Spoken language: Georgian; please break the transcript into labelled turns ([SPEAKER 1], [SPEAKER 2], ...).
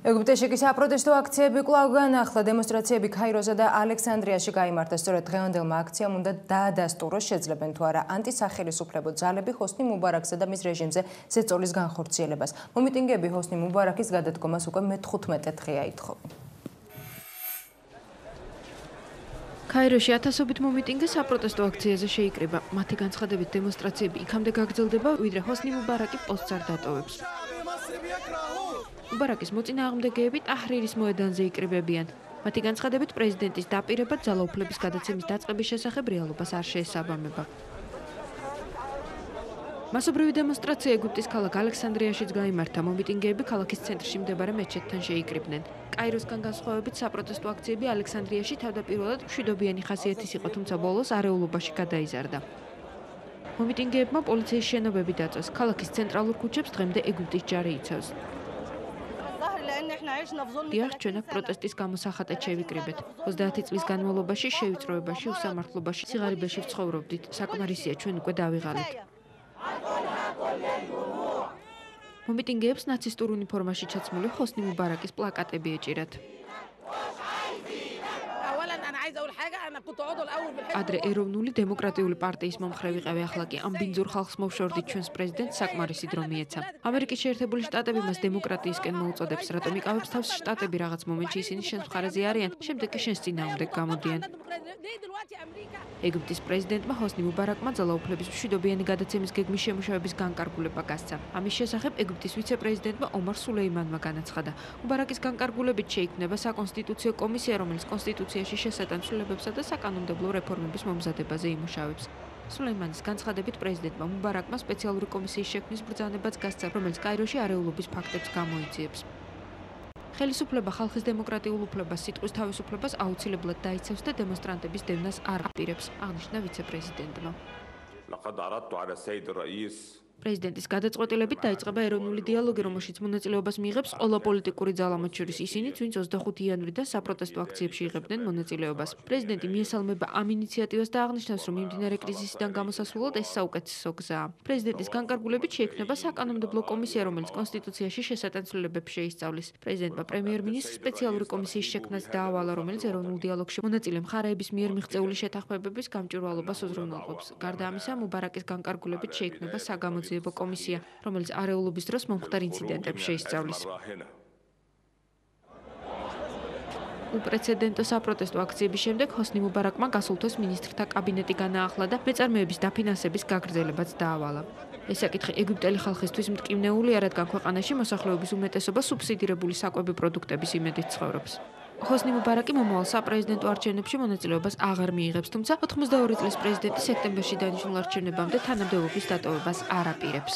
[SPEAKER 1] ეგვიპტეში კი საპროტესტო აქციები კვლავ განახლა. დემონსტრაციები ქაიროსა და ალექსანდრიაში გაიმართა. სწორედ დღევანდელმა აქციამ უნდა დაადასტუროს, შეძლებენ თუ არა ანტისახელისუფლებო ძალები ჰოსნი მუბარაკსა და მის რეჟიმზე ზეწოლის განხორციელებას. მომიტინგეები ჰოსნი მუბარაკის გადადგომას უკვე მე-15 დღეა ითხოვენ. ქაიროში ათასობით მომიტინგე საპროტესტო აქციაზე შეიკრიბა. მათი განცხადებით დემონსტრაციები იქამდე გაგრძელდება, ვიდრე ჰოსნი მუბარაკი პოსტს არ დატოვებს. მუბარაკის მოწინააღმდეგეები ტაჰრირის მოედანზე იკრიბებიან. მათი განცხადებით პრეზიდენტის დაპირება ძალაუფლების გადაცემის დაწყების შესახებ რეალობას არ შეესაბამება. მასობრივი დემონსტრაცია ეგვიპტის ქალაქ ალექსანდრიაშიც გაიმართა. მომიტინგეები ქალაქის ცენტრში მდებარე მეჩეთთან შეიკრიბნენ. კაიროსგან განსხვავებით საპროტესტო აქციები ალექსანდრიაში თავდაპირველად მშვიდობიანი ხასიათის იყო, თუმცა ბოლოს არეულობაში გადაიზარდა. მომიტინგეებმა პოლიციის შენობები დაწვეს. ქალაქის ცენტრალურ ქუჩებს დღემდე ეგვიპტის ჯარი იცავს. დიახ, ჩვენ აქ პროტესტის გამო სახატეთ შევიკრიბეთ. 30 წლის განმავლობაში შევიწროებაში, უსამართლობაში, სიღარიბეში ვცხოვრობდით. საკმარისია, ჩვენ უკვე დავიღალეთ. მომიტინგეებს ნაცისტურ უნიფორმაში ჩაცმული ჰოსნი მუბარაკის პლაკატები ეჭირათ. ადრე ეროვნული დემოკრატიული პარტიის მომხრე ვიყავი, ახლა კი ამ ბინძურ ხალხს მოვშორდით ჩვენს პრეზიდენტს საკმარისი დრო მიეცა. ამერიკის შეერთებული შტატები მას დემოკრატიისკენ მოუწოდებს, რატომ იკავებს თავს შტატები რაღაც მომენტში ისინი შენს მხარეზე არიან, შემდეგ კი შენს წინააღმდეგ გამოდიან. ეგვიპტის პრეზიდენტმა ჰოსნი მუბარაკმა ძალაუფლების მშვიდობიანი გადაცემის გეგმის შემუშავების განკარგულება გასცა. ამის შესახებ ეგვიპტის ვიცე-პრეზიდენტმა ომარ სულეიმანმა განაცხადა. მუბარაკის განკარგულებით შეიქმნება საკონსტიტუციო კომისია, რომელიც კონსტიტუციაში შესატანცვლებებსა და საკანონმდებლო რეფორმების მომზადებაზე იმუშავებს. სულეიმანის განცხადებით პრეზიდენტმა მუბარაკმა სპეციალური კომისიის შექმნის ბრძანებაც გასცა, რომელიც კაიროში არეულობის ფაქტებს გამოიძიებს. ხელისუფლება ხალხის დემოკრატიულ უფლებას, სიტყვის თავისუფლებას აუცილებლად დაიცავს და დემონსტრანტების დევნას არ აპირებს, აღნიშნა ვიცე-პრეზიდენტმა. პრეზიდენტის გადაწყვეტილებით დაიწყება ეროვნული დიალოგი, რომელშიც მონაწილეობას მიიღებს ყველა პოლიტიკური ძალა, მათ შორის ისინიც, ვინც 20 იანვრიდან საპროტესტო აქციებში იღებდნენ მონაწილეობას. პრეზიდენტი მიესალმება ამ ინიციატივას და აღნიშნავს, რომ მიმდინარე კრიზისიდან გამოსასვლელად ეს საუკეთესო გზაა. პრეზიდენტის განკარგულებით შეიქმნება საკანონმდებლო კომისია, რომელიც კონსტიტუციაში შესატანცვლებებს შეისწავლის. პრეზიდენტმა პრემიერ-მინისტრს სპეციალური კომისიის შექმნაც დაავალა, რომელიც ეროვნულ დიალოგში მონაწილე მხარეების მიერ მიღწეული შეთანხმებების გამჭვირვალობას უზრუნველყოფს. გარდა ამისა, მუბარაკის განკარგულებით შეიქმნება საგამოძიებო კომისია, რომელიც არეულობის დროს მომხდარ ინციდენტებს შეისწავლის. უპრეცედენტო საპროტესტო აქციების შემდეგ ჰოსნი მუბარაკმა გასულ თვეს მინისტრთა კაბინეტი განაახლა და მეწარმეების დაფინანსების გაგრძელებაც დაავალა. ეს საკითხი ეგვიპტელი ხალხისთვის მტკივნეულია, რადგან ქვეყანაში მოსახლეობის უმეტესობა სუბსიდირებული საკვები პროდუქტების იმედით ცხოვრობს. ჰოსნი მუბარაკი მომავალ საპრეზიდენტო არჩევნებში მონაწილეობას აღარ მიიღებს, თუმცა 82 წლის პრეზიდენტი სექტემბერში დანიშნულ არჩევნებამდე თანამდებობის დატოვებას არ აპირებს.